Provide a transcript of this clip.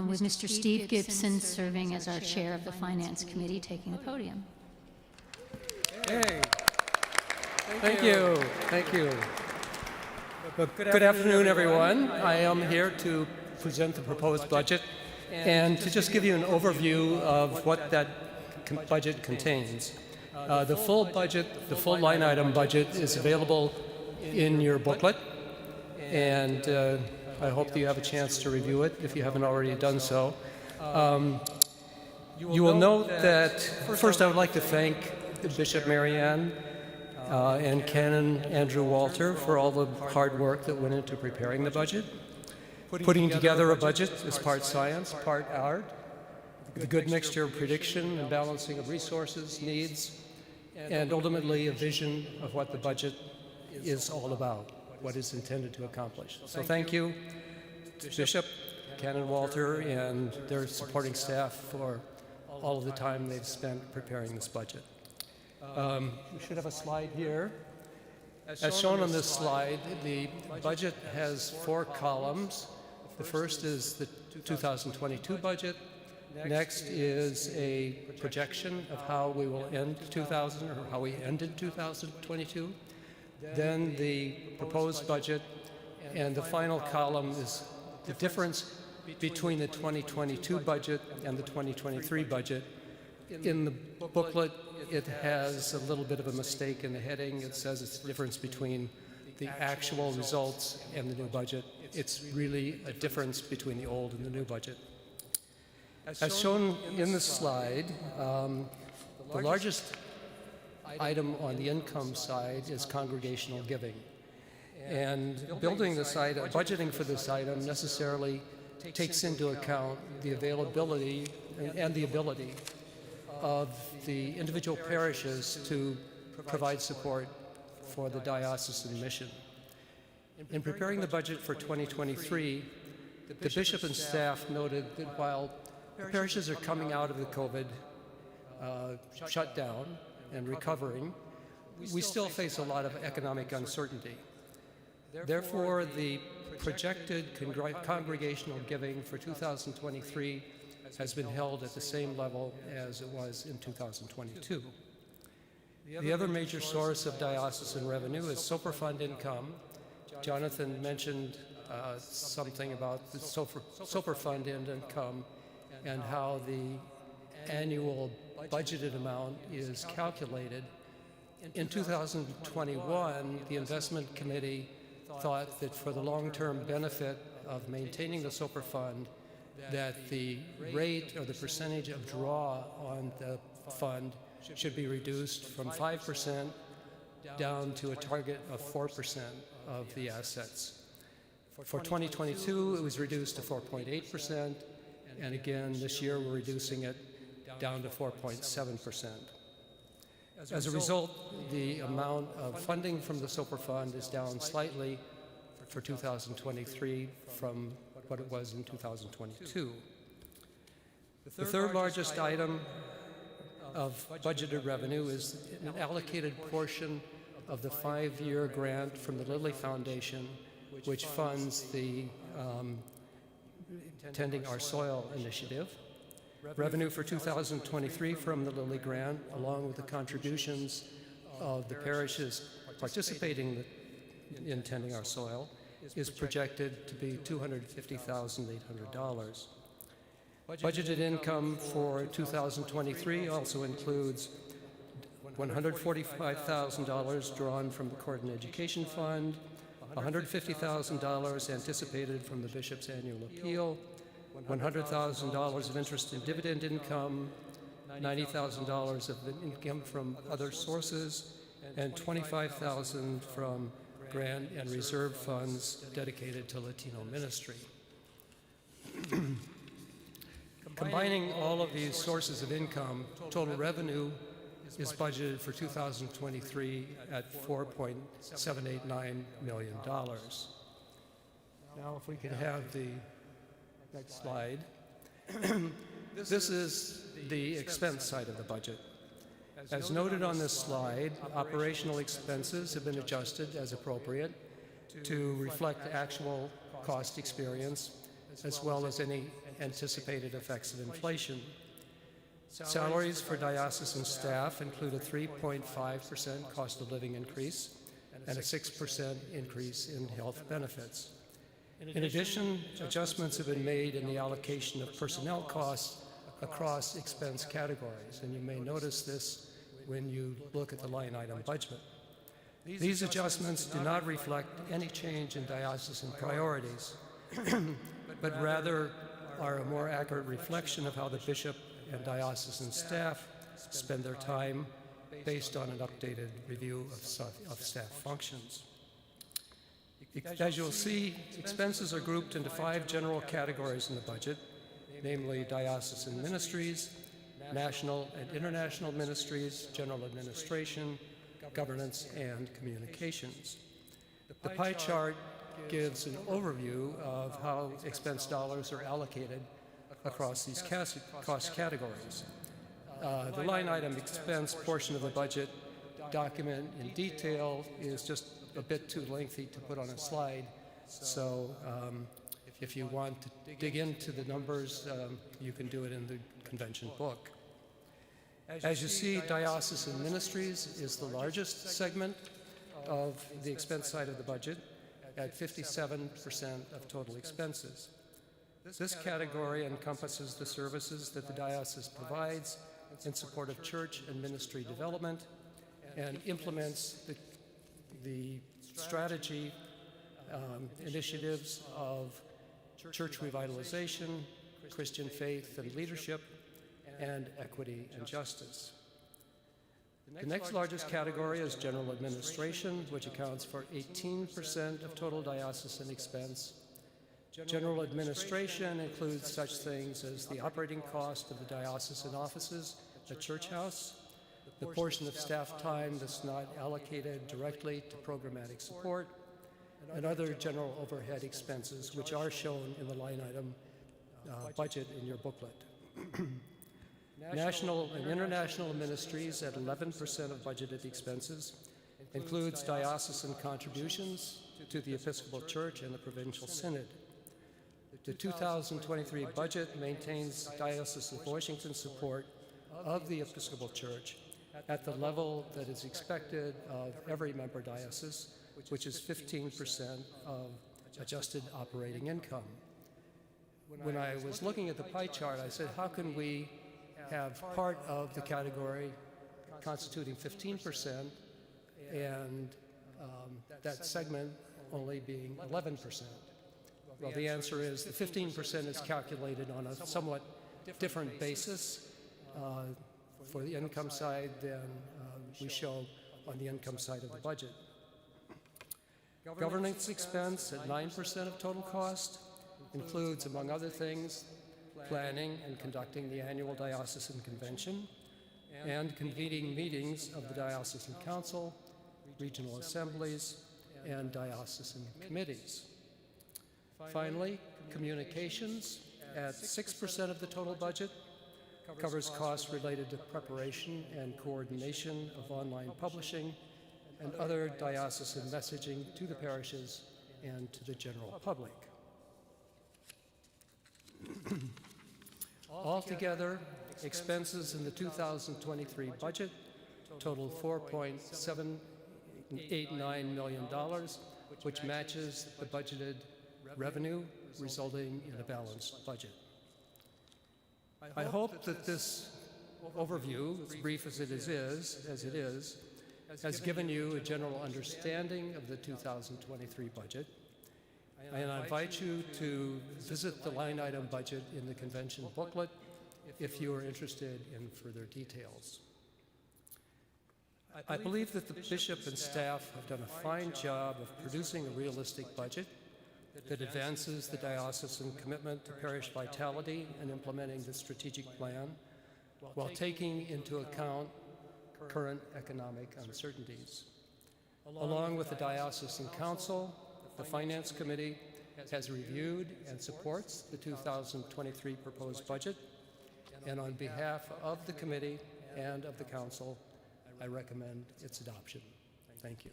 with Mr. Steve Gibson serving as our chair of the Finance Committee, taking the podium. Hey. Thank you. Thank you. Good afternoon, everyone. I am here to present the proposed budget and to just give you an overview of what that budget contains. The full budget, the full line item budget is available in your booklet, and I hope that you have a chance to review it if you haven't already done so. You will note that, first I would like to thank Bishop Marianne and Canon Andrew Walter for all the hard work that went into preparing the budget. Putting together a budget is part science, part art, with a good mixture of prediction and balancing of resources, needs, and ultimately a vision of what the budget is all about, what is intended to accomplish. So thank you to Bishop, Canon Walter, and their supporting staff for all of the time they've spent preparing this budget. We should have a slide here. As shown on this slide, the budget has 4 columns. The first is the 2022 budget. Next is a projection of how we will end or how we ended 2022. Then the proposed budget, and the final column is the difference between the 2022 budget and the 2023 budget. In the booklet, it has a little bit of a mistake in the heading. It says it's the difference between the actual results and the new budget. It's really a difference between the old and the new budget. As shown in the slide, the largest item on the income side is congregational giving. And building this item, budgeting for this item necessarily takes into account the availability and the ability of the individual parishes to provide support for the diocesan mission. In preparing the budget for 2023, the bishop and staff noted that while parishes are coming out of the COVID shutdown and recovering, we still face a lot of economic uncertainty. Therefore, the projected congregational giving for 2023 has been held at the same level as it was in 2022. The other major source of diocesan revenue is Soper Fund income. Jonathan mentioned something about the Soper Fund income and how the annual budgeted amount is calculated. In 2021, the investment committee thought that for the long-term benefit of maintaining the Soper Fund, that the rate or the percentage of draw on the fund should be reduced from 5% down to a target of 4% of the assets. For 2022, it was reduced to 4.8%, and again, this year we're reducing it down to 4.7%. As a result, the amount of funding from the Soper Fund is down slightly for 2023 from what it was in 2022. The third largest item of budgeted revenue is an allocated portion of the 5-year grant from the Lilly Foundation, which funds the Tending Our Soil initiative. Revenue for 2023 from the Lilly grant, along with the contributions of the parishes participating in Tending Our Soil, is projected to be $250,800. Budgeted income for 2023 also includes $145,000 drawn from the Court and Education Fund, $150,000 anticipated from the Bishop's annual appeal, $100,000 of interest and dividend income, $90,000 of income from other sources, and $25,000 from grant and reserve funds dedicated to Latino ministry. Combining all of these sources of income, total revenue is budgeted for 2023 at $4.789 million. Now, if we could have the next slide. This is the expense side of the budget. As noted on this slide, operational expenses have been adjusted as appropriate to reflect actual cost experience, as well as any anticipated effects of inflation. Salaries for diocesan staff include a 3.5% cost of living increase and a 6% increase in health benefits. In addition, adjustments have been made in the allocation of personnel costs across expense categories, and you may notice this when you look at the line item budget. These adjustments do not reflect any change in diocesan priorities, but rather are a more accurate reflection of how the bishop and diocesan staff spend their time based on an updated review of staff functions. As you'll see, expenses are grouped into 5 general categories in the budget, namely diocesan ministries, national and international ministries, general administration, governance, and communications. The pie chart gives an overview of how expense dollars are allocated across these cost categories. The line item expense portion of the budget document in detail is just a bit too lengthy to put on a slide, so if you want to dig into the numbers, you can do it in the convention book. As you see, diocesan ministries is the largest segment of the expense side of the budget at 57% of total expenses. This category encompasses the services that the diocese provides in support of church and ministry development and implements the strategy initiatives of church revitalization, Christian faith and leadership, and equity and justice. The next largest category is general administration, which accounts for 18% of total diocesan expense. General administration includes such things as the operating cost of the diocesan offices, the church house, the portion of staff time that's not allocated directly to programmatic support, and other general overhead expenses, which are shown in the line item budget in your booklet. National and international ministries at 11% of budgeted expenses includes diocesan contributions to the Episcopal Church and the Provincial Synod. The 2023 budget maintains Diocese of Washington's support of the Episcopal Church at the level that is expected of every member diocese, which is 15% of adjusted operating income. When I was looking at the pie chart, I said, how can we have part of the category constituting 15% and that segment only being 11%? Well, the answer is the 15% is calculated on a somewhat different basis for the income side than we show on the income side of the budget. Governance expense at 9% of total cost includes, among other things, planning and conducting the annual diocesan convention and convening meetings of the diocesan council, regional assemblies, and diocesan committees. Finally, communications at 6% of the total budget covers costs related to preparation and coordination of online publishing and other diocesan messaging to the parishes and to the general public. Altogether, expenses in the 2023 budget total $4.789 million, which matches the budgeted revenue, resulting in a balanced budget. I hope that this overview, as brief as it is, has given you a general understanding of the 2023 budget. And I invite you to visit the line item budget in the convention booklet if you are interested in further details. I believe that the bishop and staff have done a fine job of producing a realistic budget that advances the diocesan commitment to parish vitality and implementing the strategic plan while taking into account current economic uncertainties. Along with the Diocesan Council, the Finance Committee has reviewed and supports the 2023 proposed budget, and on behalf of the committee and of the council, I recommend its adoption. Thank you.